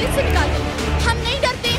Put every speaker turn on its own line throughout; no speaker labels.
College से निकाल दो, हम नहीं डरते।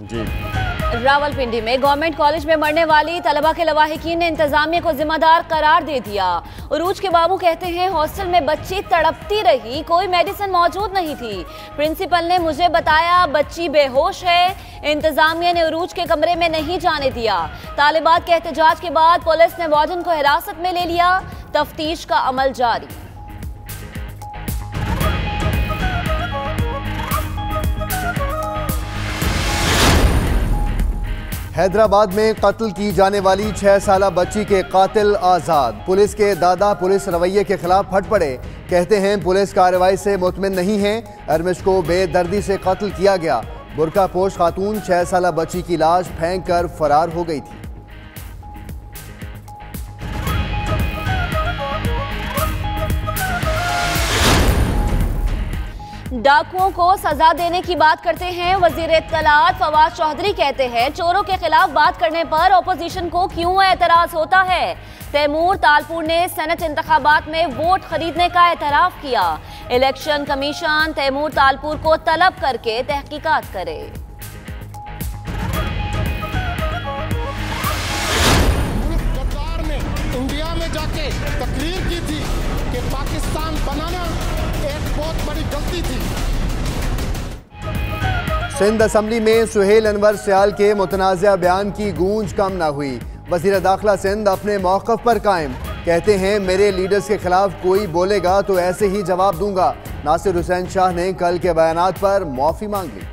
जी।
रावलपिंडी में गवर्नमेंट कॉलेज में मरने वाली तलबा के लवाहिकीन ने इंतजामिया को जिम्मेदार करार दे दिया। उरूज के बाबू कहते हैं हॉस्टल में बच्ची तड़पती रही, कोई मेडिसिन मौजूद नहीं थी। प्रिंसिपल ने मुझे बताया बच्ची बेहोश है। इंतजामिया ने उरूज के कमरे में नहीं जाने दिया। तालिबात के एहतजाज के बाद पुलिस ने वार्डन को हिरासत में ले लिया। तफ्तीश का अमल जारी।
हैदराबाद में कत्ल की जाने वाली 6 साला बच्ची के कातिल आज़ाद। पुलिस के दादा पुलिस रवैये के खिलाफ फट पड़े। कहते हैं पुलिस कार्रवाई से मुतमिन नहीं है। अरमिश को बेदर्दी से कत्ल किया गया। बुर्का पोश खातून 6 साला बच्ची की लाश फेंक कर फरार हो गई थी।
डाकुओं को सजा देने की बात करते हैं वजीर इत्तलात फवाद चौधरी। कहते हैं चोरों के खिलाफ बात करने पर ऑपोजिशन को क्यों एतराज होता है। तैमूर तालपुर ने सेनेट इंतखाबात में वोट खरीदने का एतराफ किया। इलेक्शन कमीशन तैमूर तालपुर को तलब करके तहकीकात करे।
गद्दार ने इंडिया में जाके तकरीर की थी कि पाकिस्तान बनाना एक बहुत बड़ी गलती थी।
सिंध असम्बली में सुहेल अनवर सियाल के मुतनाज़ा बयान की गूंज कम न हुई। वज़ीर दाखिला सिंध अपने मौक़िफ़ पर कायम। कहते हैं मेरे लीडर्स के खिलाफ कोई बोलेगा तो ऐसे ही जवाब दूंगा। नासिर हुसैन शाह ने कल के बयानात पर माफ़ी मांग ली।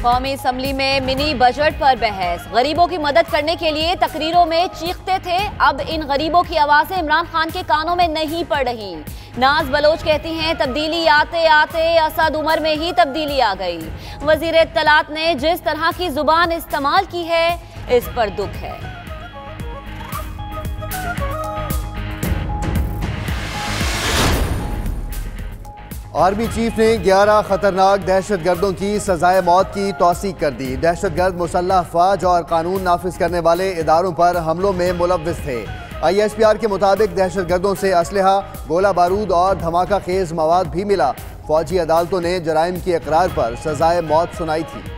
कौमी असम्बली में मिनी बजट पर बहस। गरीबों की मदद करने के लिए तकरीरों में चीखते थे, अब इन गरीबों की आवाजें इमरान खान के कानों में नहीं पड़ रही। नाज बलोच कहती हैं तब्दीली आते आते असद उमर में ही तब्दीली आ गई। वजीर इत्तलात ने जिस तरह की जुबान इस्तेमाल की है इस पर दुख है।
आर्मी चीफ ने 11 खतरनाक दहशतगर्दों की सजाए मौत की तौसीक कर दी। दहशतगर्द मुसल्लह अफवाज और कानून नाफिज करने वाले इदारों पर हमलों में मुलव्विस थे। ISPR के मुताबिक दहशतगर्दों से असलहा, गोला बारूद और धमाका खेज मवाद भी मिला। फौजी अदालतों ने जराइम की इकरार पर सजाए मौत सुनाई थी।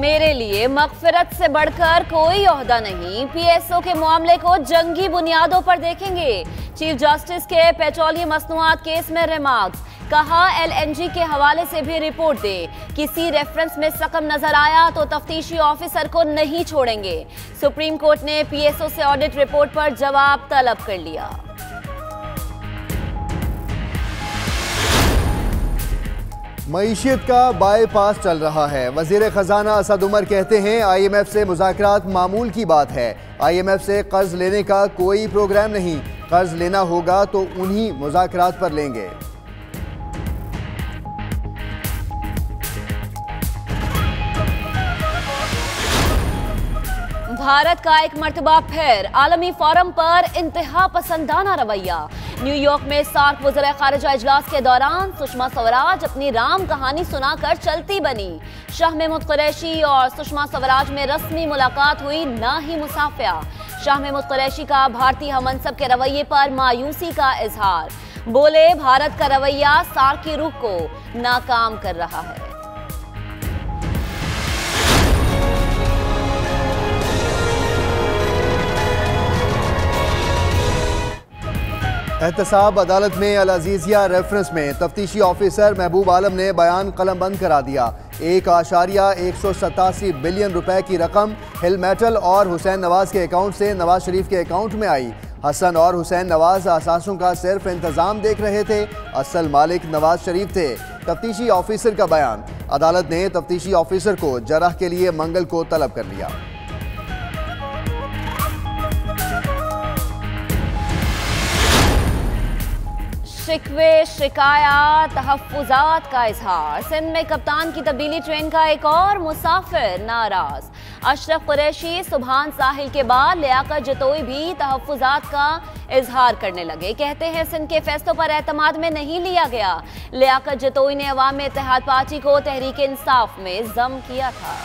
मेरे लिए मगफिरत से बढ़कर कोई ओहदा नहीं। PSO के मामले को जंगी बुनियादों पर देखेंगे। चीफ जस्टिस के पेट्रोलियम मसनूआत केस में रिमार्क्स। कहा LNG के हवाले से भी रिपोर्ट दे। किसी रेफरेंस में सकम नजर आया तो तफ्तीशी ऑफिसर को नहीं छोड़ेंगे। सुप्रीम कोर्ट ने PSO से ऑडिट रिपोर्ट पर जवाब तलब कर लिया।
मईशियत का बाईपास चल रहा है। वजीर खजाना असद उमर कहते हैं IMF से मुज़ाकरात मामूल की बात है। IMF से कर्ज लेने का कोई प्रोग्राम नहीं। कर्ज लेना होगा तो उन्हीं मुज़ाकरात पर लेंगे।
भारत का एक मर्तबा फिर आलमी फोरम पर इंतहा पसंदाना रवैया। न्यूयॉर्क में सार्क वज़ीर ख़ारिजा इजलास के दौरान सुषमा स्वराज अपनी राम कहानी सुनाकर चलती बनी। शाह महमूद कुरैशी और सुषमा स्वराज में रस्मी मुलाकात हुई, ना ही मुसाफिया। शाह महमूद कुरैशी का भारतीय हमनसब के रवैये पर मायूसी का इजहार। बोले भारत का रवैया सार्क की रूह को नाकाम कर रहा है।
एहतसाब अदालत में अल अजीजिया रेफरेंस में तफ्तीशी ऑफिसर महबूब आलम ने बयान कलमबंद करा दिया। 1.187 बिलियन रुपए की रकम हिल मेटल और हुसैन नवाज के अकाउंट से नवाज शरीफ के अकाउंट में आई। हसन और हुसैन नवाज असासों का सिर्फ इंतजाम देख रहे थे, असल मालिक नवाज शरीफ थे। तफ्तीशी ऑफिसर का बयान। अदालत ने तफ्तीशी ऑफिसर को जरह के लिए मंगल को तलब कर लिया।
शिकवे शिकायत तहफ्फुजात का इजहार। सिंध में कप्तान की तब्दीली ट्रेन का एक और मुसाफिर नाराज। अशरफ कुरैशी सुभान साहिल के बाद लियाकत जतोई भी तहफ्फुजात का इजहार करने लगे। कहते हैं सिंध के फैसलों पर एतमाद में नहीं लिया गया। लियाकत जतोई ने अवाम इत्तेहाद पार्टी को तहरीक इंसाफ में जम किया था।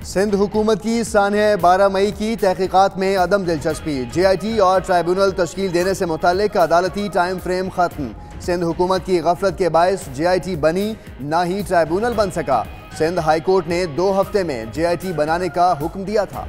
सिंध हुकूमत की सानिया 12 मई की तहकीकात में अदम दिलचस्पी। JIT और ट्राइब्यूनल तश्कील देने से मुतालिक अदालती टाइम फ्रेम खत्म। सिंध हुकूमत की गफलत के बायस JIT बनी, ना ही ट्राइब्यूनल बन सका। सिंध हाई कोर्ट ने 2 हफ्ते में JIT बनाने का हुक्म दिया था।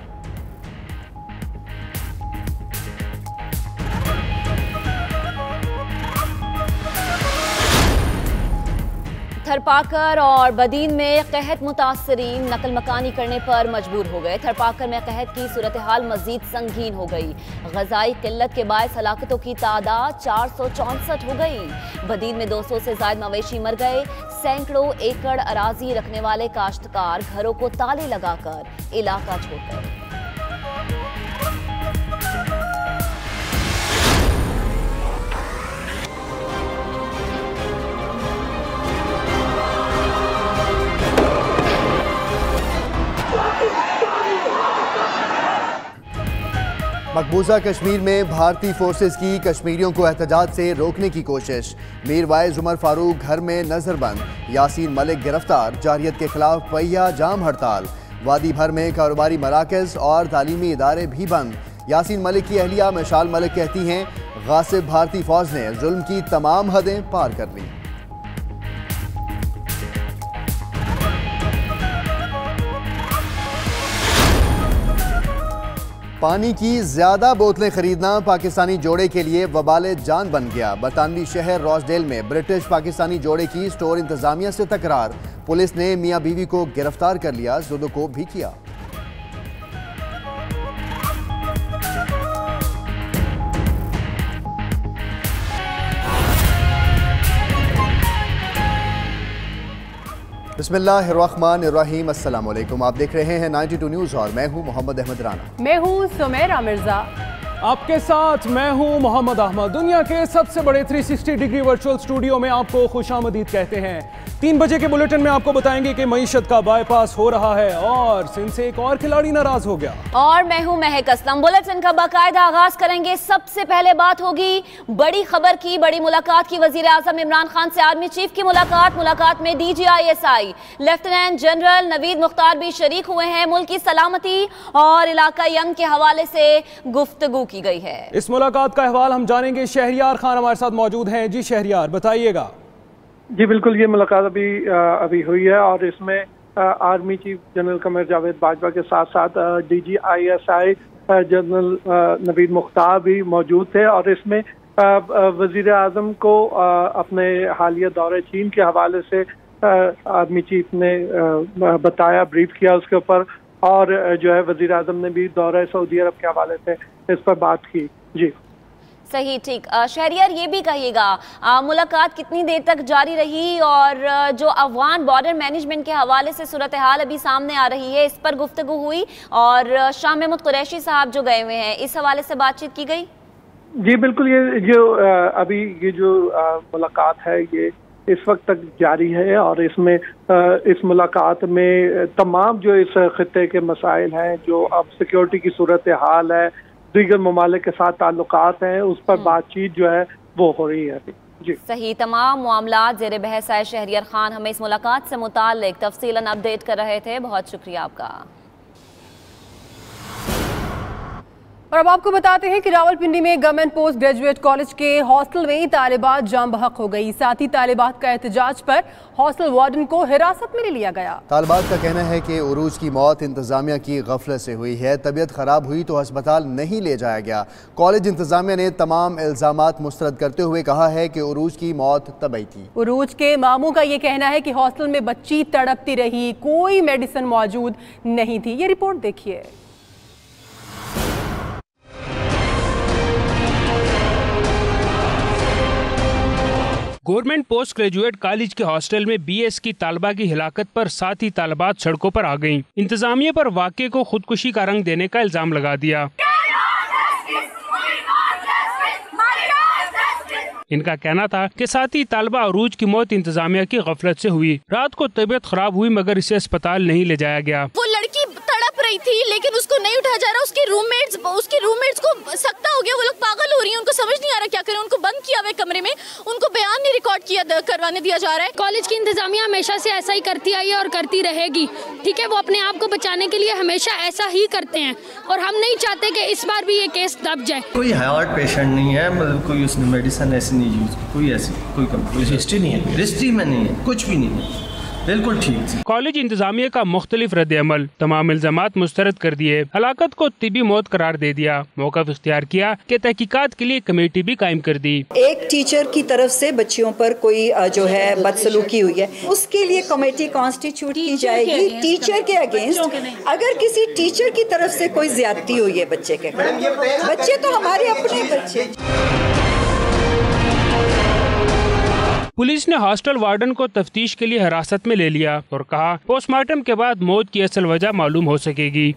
थरपाकर और बदीन में कहत मुतासरीन नकल मकानी करने पर मजबूर हो गए। थरपाकर में कहत की सूरत हाल मजीद संगीन हो गई। गजाई किल्लत के बायस हलाकतों की तादाद 464 हो गई। बदीन में 200 से ज्यादा मवेशी मर गए। सैकड़ों एकड़ अराजी रखने वाले काश्तकार घरों को ताले लगाकर इलाका छोड़ गए।
मकबूजा कश्मीर में भारतीय फोर्सेस की कश्मीरियों को एहतजाज से रोकने की कोशिश। मीर वाइज उमर फारूक घर में नजरबंद। यासीन मलिक गिरफ्तार। जारियत के खिलाफ पहिया जाम हड़ताल। वादी भर में कारोबारी मराकज और तालीमी इदारे भी बंद। यासीन मलिक की अहलिया मिशाल मलिक कहती हैं, गासिब भारतीय फौज ने जुल्म की तमाम हदें पार कर ली। पानी की ज्यादा बोतलें खरीदना पाकिस्तानी जोड़े के लिए वबाले जान बन गया। बरतानवी शहर रॉसडेल में ब्रिटिश पाकिस्तानी जोड़े की स्टोर इंतजामिया से तकरार। पुलिस ने मियां बीवी को गिरफ्तार कर लिया, जुदो भी किया। बिस्मिल्लाहिर्रहमानिर्रहीम। अस्सलाम वालेकुम। आप देख रहे हैं 92 न्यूज़ और मैं हूं मोहम्मद अहमद राना।
मैं हूं सुमेरा मिर्जा।
आपके साथ मैं हूं मोहम्मद अहमद। दुनिया के सबसे बड़े 360 डिग्री वर्चुअल स्टूडियो में आपको खुशामदीद कहते हैं। 3 बजे के बुलेटिन में आपको बताएंगे कि मईशत का बाईपास हो रहा है और सिंध से एक और खिलाड़ी नाराज हो गया।
और मैं हूं महक असलम। बुलेटिन का बाकायदा आगाज करेंगे। सबसे पहले बात होगी बड़ी खबर की, बड़ी मुलाकात की। वजीर आजम इमरान खान से आर्मी चीफ की मुलाकात में DGISI lieutenant general Naveed Mukhtar भी शरीक हुए हैं। मुल्क की सलामती और इलाकाई अमन के हवाले से गुफ्तगू की गई है।
इस मुलाकात का अहवाल हम जानेंगे। शहरियार खान हमारे साथ मौजूद हैं। जी शहरियार, बताइएगा।
जी बिल्कुल, ये मुलाकात अभी हुई है और इसमें army chief general Qamar Javed Bajwa के साथ साथ DGISI जनरल नवीद मुख्तार भी मौजूद थे। और इसमें वजीर आजम को अपने हालिया दौरे चीन के हवाले से आर्मी चीफ ने बताया, ब्रीफ किया उसके ऊपर। और जो है वजीर आजम ने भी दौरे सऊदी अरब के हवाले से इस पर बात की। जी
सही, ठीक। शहरियार ये भी कहिएगा मुलाकात कितनी देर तक जारी रही और जो अफगान बॉर्डर मैनेजमेंट के हवाले से सूरत हाल अभी सामने आ रही है, इस पर गुफ्तगू हुई। और शाह महमूद कुरैशी साहब जो गए हुए हैं, इस हवाले से बातचीत की गई।
जी बिल्कुल, ये जो मुलाकात है ये इस वक्त तक जारी है। और इसमें इस मुलाकात में तमाम जो इस खित्ते के मसाइल हैं, जो अब सिक्योरिटी की सूरत हाल है, दीगर ममालिक के साथ ताल्लुकात हैं, उस पर बातचीत जो है वो हो रही है। जी
सही, तमाम मामलात ज़ेर बहस है। शहरियार खान हमें इस मुलाकात से मुताल्लिक तफसीलन अपडेट कर रहे थे। बहुत शुक्रिया आपका।
और अब आपको बताते हैं कि रावलपिंडी में गवर्नमेंट पोस्ट ग्रेजुएट कॉलेज के हॉस्टल में तालिबात जाम बहक हो गई। साथ ही तालिबात का एहतजाज पर हॉस्टल वार्डन को हिरासत में ले लिया गया।
तालिबात का कहना है कि उरूज की मौत इंतजामिया की गफलत से हुई है। तबीयत खराब हुई तो अस्पताल नहीं ले जाया गया। कॉलेज इंतजामिया ने तमाम इल्जामात मुस्तरद करते हुए कहा है कि उरूज की मौत तबई थी।
उरूज के मामू का ये कहना है कि हॉस्टल में बच्ची तड़पती रही, कोई मेडिसिन मौजूद नहीं थी। ये रिपोर्ट देखिए।
गवर्नमेंट पोस्ट ग्रेजुएट कॉलेज के हॉस्टल में BS की तालबा की हिलाकत पर 7 ही तालिबात सड़कों पर आ गईं। इंतजामिया पर वाक़े को खुदकुशी का रंग देने का इल्जाम लगा दिया। इनका कहना था कि साथी तालिबा अरूज की मौत इंतजामिया की गफलत से हुई। रात को तबीयत खराब हुई मगर इसे अस्पताल नहीं ले जाया गया।
वो लड़की तड़प रही थी लेकिन उसको नहीं उठाया जा रहा। उसके रूममेट्स को सख्ता हो गया, वो लोग पागल हो रही हैं, उनको समझ नहीं आ रहा क्या करें। उनको बंद किया हुआ कमरे में, उनको बयान नहीं रिकॉर्ड करवाने दिया जा रहा है।
कॉलेज की इंतजामिया हमेशा से ऐसा ही करती आई है और करती रहेगी, ठीक है। वो अपने आप को बचाने के लिए हमेशा ऐसा ही करते हैं और हम नहीं चाहते कि इस बार भी ये केस दब जाए।
कोई हार्ट पेशेंट नहीं है, मतलब कोई उसने मेडिसिन ऐसी नहीं यूज की, कोई हिस्ट्री नहीं है, हिस्ट्री में नहीं है, कुछ भी नहीं है, बिल्कुल ठीक थी।
कॉलेज इंतजामिया का मुख्तलिफ रद्द-ए-अमल, तमाम इल्जामात मुस्तरद कर दिए, हलाकत को तिबी मौत करार दे दिया, मौक़िफ़ इख्तियार किया कि तहकीकात के लिए कमेटी भी कायम कर दी।
एक टीचर की तरफ से बच्चियों पर कोई जो है बदसलूकी हुई है, उसके लिए कमेटी कॉन्स्टिट्यूट की जाएगी टीचर के अगेंस्ट। अगर किसी टीचर की तरफ से कोई ज्यादती हुई है बच्चे के, बच्चे तो हमारे अपने बच्चे।
पुलिस ने हॉस्टल वार्डन को तफ्तीश के लिए हिरासत में ले लिया और कहा पोस्टमार्टम के बाद मौत की असल वजह मालूम हो सकेगी।